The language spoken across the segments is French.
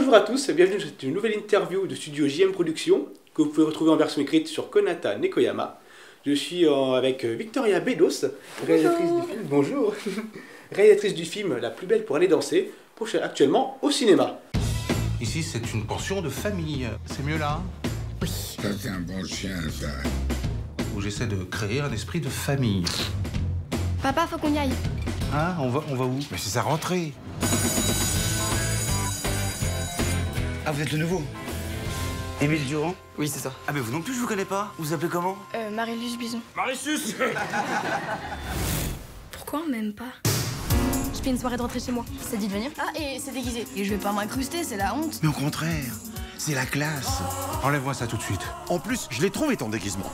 Bonjour à tous, bienvenue dans cette nouvelle interview de Studio JM Productions que vous pouvez retrouver en version écrite sur Konata Nekoyama. Je suis avec Victoria Bedos, réalisatrice du film. Bonjour. Réalisatrice du film La plus belle pour aller danser, actuellement au cinéma. Ici, c'est une pension de famille. C'est mieux là, hein? Oui. Ça, c'est un bon chien, ça. Où j'essaie de créer un esprit de famille. Papa, faut qu'on y aille. Ah, on va où? Mais c'est sa rentrée. Ah, vous êtes le nouveau? Émile Durand? Oui, c'est ça. Ah, mais vous non plus, je vous connais pas. Vous vous appelez comment? Marie-Luce Bison. Marie-Luce. Pourquoi on m'aime pas? Je fais une soirée de rentrée chez moi. Ça dit de venir? Ah, et c'est déguisé. Et je vais pas m'incruster, c'est la honte. Mais au contraire, c'est la classe. Enlève-moi ça tout de suite. En plus, je l'ai trouvé ton déguisement.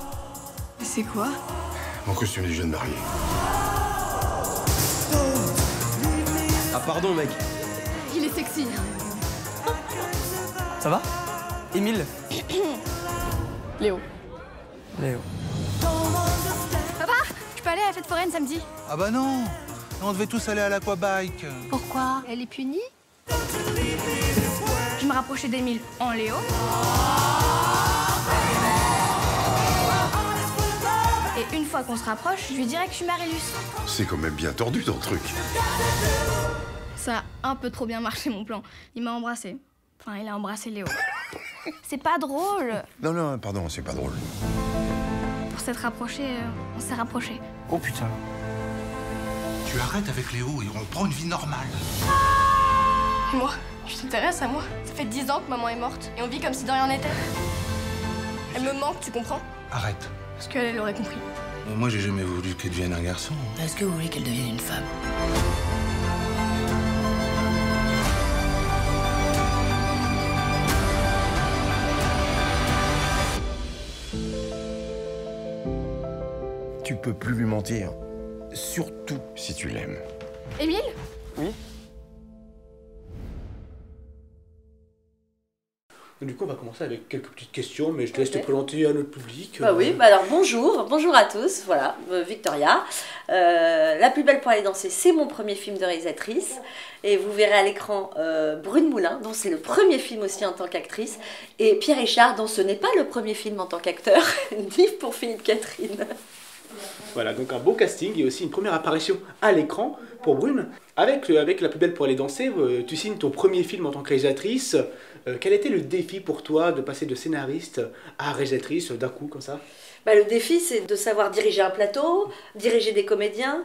C'est quoi? Mon costume du jeune marié. Ah, pardon, mec. Il est sexy. Ça va? Émile? Léo. Léo. Papa, je peux aller à la fête foraine samedi? Ah bah non, on devait tous aller à l'aquabike. Pourquoi? Elle est punie? Je me rapprochais d'Émile en Léo. Et une fois qu'on se rapproche, je lui dirais que je suis Marie-Luce. C'est quand même bien tordu ton truc. Ça a un peu trop bien marché mon plan. Il m'a embrassé. Enfin, il a embrassé Léo. C'est pas drôle. Non, pardon, c'est pas drôle. Pour s'être rapprochés, on s'est rapprochés. Oh putain. Tu arrêtes avec Léo et on prend une vie normale. Et moi? Tu t'intéresses à moi? Ça fait 10 ans que maman est morte et on vit comme si de rien n'était. Elle me manque, tu comprends? Arrête. Parce qu'elle, elle aurait compris. Moi, j'ai jamais voulu qu'elle devienne un garçon. Est-ce que vous voulez qu'elle devienne une femme? Tu peux plus lui mentir. Surtout si tu l'aimes. Émile? Oui? Du coup, on va commencer avec quelques petites questions, mais je te laisse te présenter à notre public. Bah oui, bah alors bonjour à tous, voilà, Victoria. La plus belle pour aller danser, c'est mon premier film de réalisatrice. Et vous verrez à l'écran Brune Moulin, dont c'est le premier film aussi en tant qu'actrice. Et Pierre Richard, dont ce n'est pas le premier film en tant qu'acteur, ni pour Philippe Catherine. Voilà, donc un beau casting et aussi une première apparition à l'écran pour Brune. Avec La plus belle pour aller danser, tu signes ton premier film en tant que réalisatrice. Quel était le défi pour toi de passer de scénariste à réalisatrice d'un coup comme ça? Bah, le défi, c'est de savoir diriger un plateau, diriger des comédiens,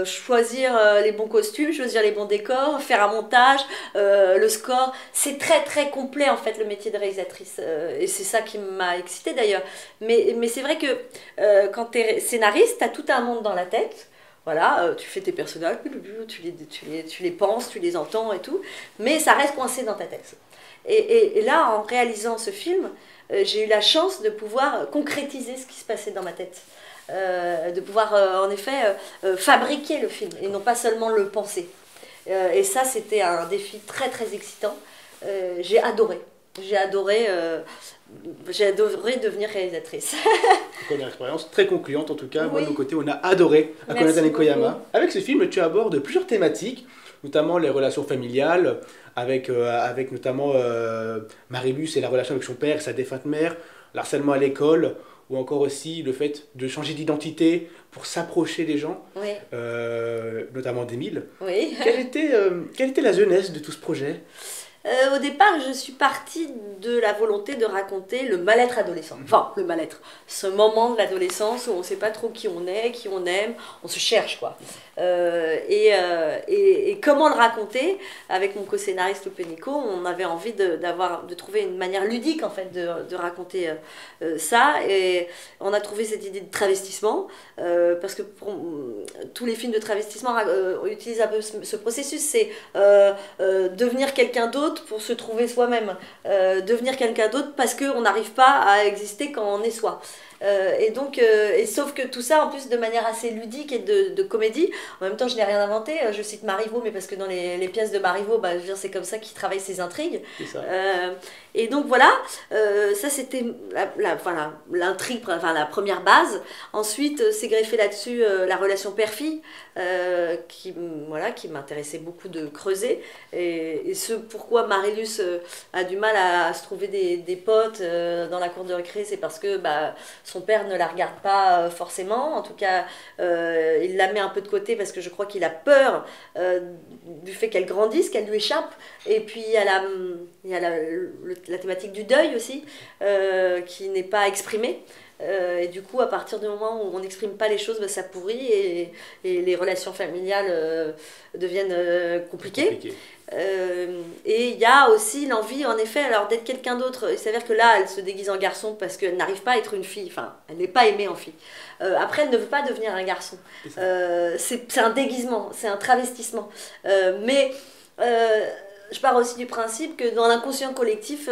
choisir les bons costumes, choisir les bons décors, faire un montage, le score. C'est très très complet en fait le métier de réalisatrice. Et c'est ça qui m'a excitée d'ailleurs. Mais c'est vrai que quand tu es scénariste, tu as tout un monde dans la tête. Voilà, tu fais tes personnages, tu les penses, tu les entends et tout. Mais ça reste coincé dans ta tête. Et là, en réalisant ce film, j'ai eu la chance de pouvoir concrétiser ce qui se passait dans ma tête. De pouvoir, en effet, fabriquer le film et non pas seulement le penser. Et ça, c'était un défi très, très excitant. J'ai adoré. J'ai adoré devenir réalisatrice. Une expérience très concluante en tout cas. Oui. Moi de mon côté, on a adoré à Konata Nekoyama. Avec ce film, tu abordes plusieurs thématiques, notamment les relations familiales, avec notamment Marie-Luce et la relation avec son père, sa défunte mère, l'harcèlement à l'école, ou encore aussi le fait de changer d'identité pour s'approcher des gens, Oui. notamment d'Émile. Oui. Quelle était la jeunesse de tout ce projet? Au départ, je suis partie de la volonté de raconter le mal-être adolescent. Enfin, le mal-être. Ce moment de l'adolescence où on ne sait pas trop qui on est, qui on aime, on se cherche, quoi. Et comment le raconter? Avec mon co-scénariste Lupe Nico, on avait envie de trouver une manière ludique, en fait, de raconter ça. Et on a trouvé cette idée de travestissement, parce que tous les films de travestissement utilisent un peu ce processus, c'est devenir quelqu'un d'autre pour se trouver soi-même, devenir quelqu'un d'autre parce qu'on n'arrive pas à exister quand on est soi. Et donc, sauf que tout ça, en plus, de manière assez ludique et de comédie. En même temps, je n'ai rien inventé. Je cite Marivaux, mais parce que dans les pièces de Marivaux, bah, je veux dire, c'est comme ça qu'il travaille ses intrigues. Et donc voilà, ça c'était l'intrigue, enfin la première base. Ensuite, s'est greffé là-dessus la relation père-fille, qui m'intéressait beaucoup de creuser. Et ce pourquoi Marilus a du mal à se trouver des potes dans la cour de récré, c'est parce que son père ne la regarde pas forcément. En tout cas, il la met un peu de côté parce que je crois qu'il a peur du fait qu'elle grandisse, qu'elle lui échappe. Et puis il y a la thématique du deuil aussi, qui n'est pas exprimée. Et du coup, à partir du moment où on n'exprime pas les choses, ça pourrit et les relations familiales deviennent compliquées. Et il y a aussi l'envie, en effet, alors d'être quelqu'un d'autre. Il s'avère que là, elle se déguise en garçon parce qu'elle n'arrive pas à être une fille. Enfin, elle n'est pas aimée en fille. Après, elle ne veut pas devenir un garçon. C'est un déguisement, c'est un travestissement. Mais je pars aussi du principe que dans l'inconscient collectif,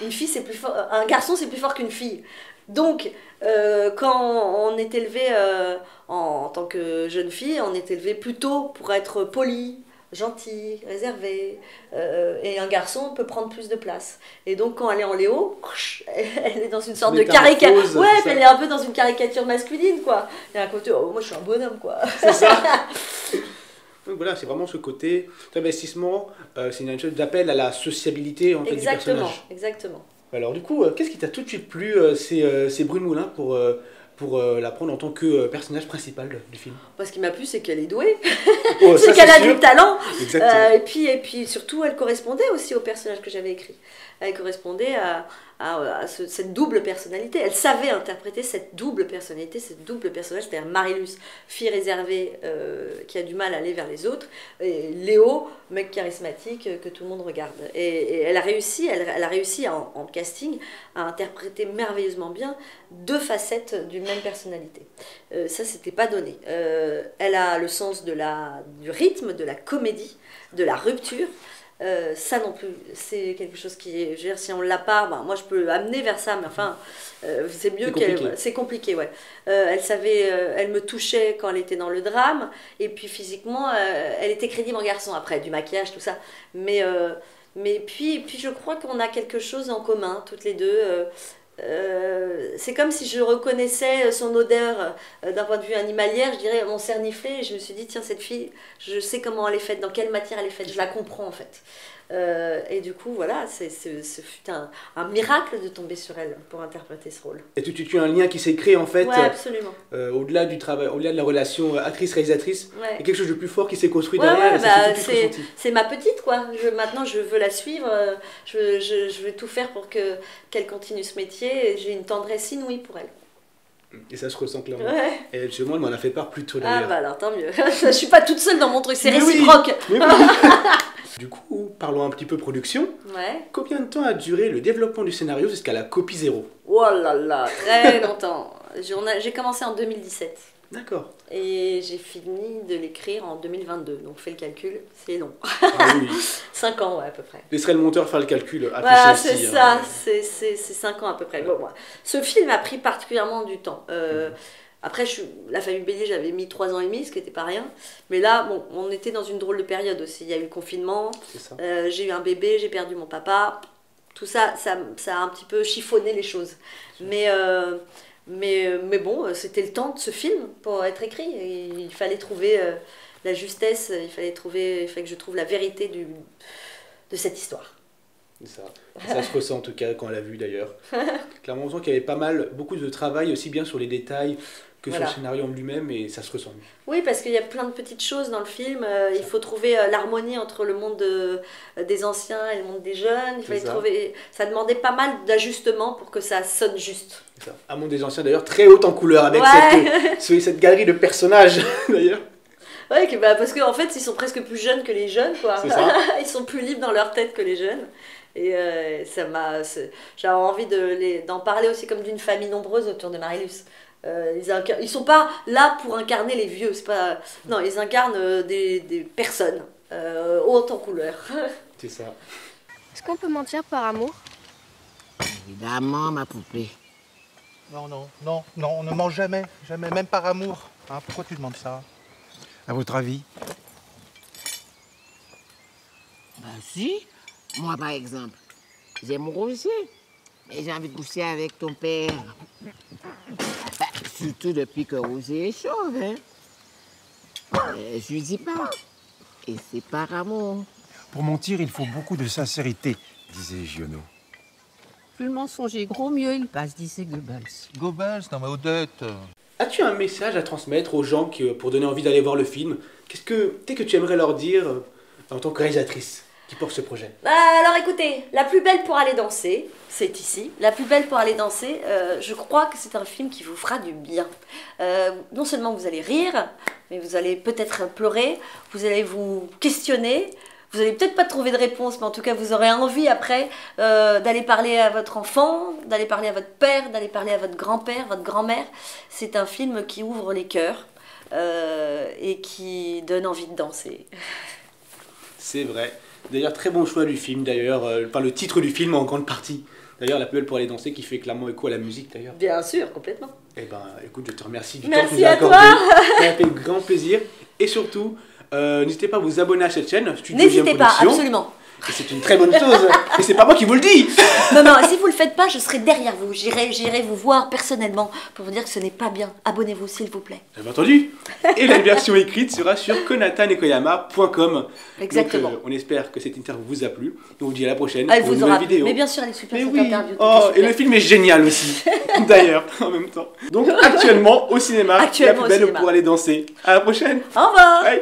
un garçon c'est plus fort qu'une fille. Donc, quand on est élevé en tant que jeune fille, on est élevé plutôt pour être poli, gentil, réservé. Et un garçon peut prendre plus de place. Et donc, quand elle est en Léo, elle est dans une sorte de caricature. Ouais, elle est un peu dans une caricature masculine, quoi. Il y a un côté, oh, moi je suis un bonhomme, quoi. C'est ça. Donc voilà, c'est vraiment ce côté d'investissement, c'est une chose d'appel à la sociabilité en fait, du personnage. Exactement. Alors du coup, qu'est-ce qui t'a tout de suite plu, c'est Brune Moulin pour la prendre en tant que personnage principal du film? Ce qui m'a plu, c'est qu'elle est douée, oh, c'est qu'elle a du talent. Exactement. Et puis surtout, elle correspondait aussi au personnage que j'avais écrit. Elle correspondait à cette double personnalité. Elle savait interpréter cette double personnalité, cette double personnage, c'est-à-dire Marilus, fille réservée qui a du mal à aller vers les autres, et Léo, mec charismatique que tout le monde regarde. Et elle a réussi en casting à interpréter merveilleusement bien deux facettes d'une même personnalité. Ça, c'était pas donné. Elle a le sens du rythme, de la comédie, de la rupture. Ça non plus, c'est quelque chose qui est, je veux dire, si on l'a pas, moi je peux amener vers ça, mais enfin, c'est mieux qu'elle. C'est compliqué, ouais. Elle savait, elle me touchait quand elle était dans le drame, et puis physiquement, elle était crédible en garçon, après, du maquillage, tout ça. Mais puis je crois qu'on a quelque chose en commun, toutes les deux. C'est comme si je reconnaissais son odeur d'un point de vue animalière, je dirais mon cerniflé, et je me suis dit tiens, cette fille, je sais comment elle est faite, dans quelle matière elle est faite, je la comprends en fait. Et du coup voilà, ce fut un miracle de tomber sur elle pour interpréter ce rôle. Et tu as un lien qui s'est créé en fait, ouais, absolument. Au-delà du travail, au-delà de la relation actrice-réalisatrice, ouais. Il y a quelque chose de plus fort qui s'est construit derrière. Ouais, c'est ma petite quoi, maintenant je veux la suivre, je veux tout faire pour qu'elle continue ce métier, et j'ai une tendresse inouïe pour elle. Et ça se ressent clairement. Ouais. Et justement, elle m'en a fait part plus tôt d'ailleurs. Ah bah alors tant mieux. Je suis pas toute seule dans mon truc, c'est réciproque. Oui. Du coup, parlons un petit peu production. Ouais. Combien de temps a duré le développement du scénario jusqu'à la copie 0? Oh là là, très longtemps. J'ai commencé en 2017. D'accord. Et j'ai fini de l'écrire en 2022. Donc fais le calcul, c'est long. Ah oui. 5 ans, ouais, à peu près. Laisserai le monteur faire le calcul. Voilà, c'est ça, c'est 5 ans à peu près. Bon, ouais. Ce film a pris particulièrement du temps. Après, La Famille Bélier, j'avais mis 3 ans et demi, ce qui n'était pas rien. Mais là, bon, on était dans une drôle de période aussi. Il y a eu le confinement, j'ai eu un bébé, j'ai perdu mon papa. Tout ça, ça a un petit peu chiffonné les choses. Mais bon, c'était le temps de ce film pour être écrit. Et il fallait trouver la justesse, il fallait que je trouve la vérité de cette histoire. Ça se ressent en tout cas quand on l'a vu d'ailleurs. Clairement, on sent qu'il y avait beaucoup de travail aussi bien sur les détails que sur le scénario en lui-même, et ça se ressent. Oui, parce qu'il y a plein de petites choses dans le film. Il faut trouver l'harmonie entre le monde des anciens et le monde des jeunes. Il fallait trouver. Ça demandait pas mal d'ajustements pour que ça sonne juste. C'est ça. Un monde des anciens d'ailleurs très haut en couleur avec cette galerie de personnages d'ailleurs. Ouais, parce qu'en fait, ils sont presque plus jeunes que les jeunes, quoi. C'est ça. Ils sont plus libres dans leur tête que les jeunes. Et j'avais envie d'en parler aussi comme d'une famille nombreuse autour de Marilus. Ils sont pas là pour incarner les vieux, non, ils incarnent des personnes hautes en couleur. C'est ça. Est-ce qu'on peut mentir par amour? Évidemment, ma poupée. Non, on ne ment jamais, même par amour. Hein, pourquoi tu demandes ça? À votre avis? Ben si, moi par exemple, j'aime Roger, mais j'ai envie de coucher avec ton père. Ben, surtout depuis que Roger est chauve, hein. Je lui dis pas, et c'est par amour. Pour mentir, il faut beaucoup de sincérité, disait Giono. Plus le mensonge est gros, mieux il passe, disait Goebbels. Goebbels, non mais Odette. As-tu un message à transmettre aux gens pour donner envie d'aller voir le film? Qu'est-ce que tu aimerais leur dire en tant que réalisatrice qui porte ce projet? Alors écoutez, La plus belle pour aller danser, c'est ici. La plus belle pour aller danser, je crois que c'est un film qui vous fera du bien. Non seulement vous allez rire, mais vous allez peut-être pleurer, vous allez vous questionner. Vous n'allez peut-être pas trouver de réponse, mais en tout cas, vous aurez envie après d'aller parler à votre enfant, d'aller parler à votre père, d'aller parler à votre grand-père, votre grand-mère. C'est un film qui ouvre les cœurs et qui donne envie de danser. C'est vrai. D'ailleurs, très bon choix du film, d'ailleurs. Le titre du film en grande partie. D'ailleurs, La plus belle pour aller danser, qui fait clairement écho à la musique, d'ailleurs. Bien sûr, complètement. Eh ben, écoute, je te remercie du Merci temps que tu nous as à accordé. toi. Ça m'a fait grand plaisir. Et surtout, n'hésitez pas à vous abonner à cette chaîne. N'hésitez pas, absolument. Et c'est une très bonne chose. Et c'est pas moi qui vous le dis. Non, si vous le faites pas, je serai derrière vous. J'irai vous voir personnellement pour vous dire que ce n'est pas bien. Abonnez-vous, s'il vous plaît. Vous avez entendu. Et la version écrite sera sur konatanekoyama.com. Exactement. Donc, on espère que cette interview vous a plu. Et on vous dit à la prochaine Elle pour une vous nouvelle aura vidéo. Mais bien sûr, elle est super, Mais cette oui. interview. Oh, et le film est génial aussi. D'ailleurs, en même temps. Donc actuellement au cinéma. Actuellement La plus belle au cinéma. pour aller danser. À la prochaine. Au revoir. Bye.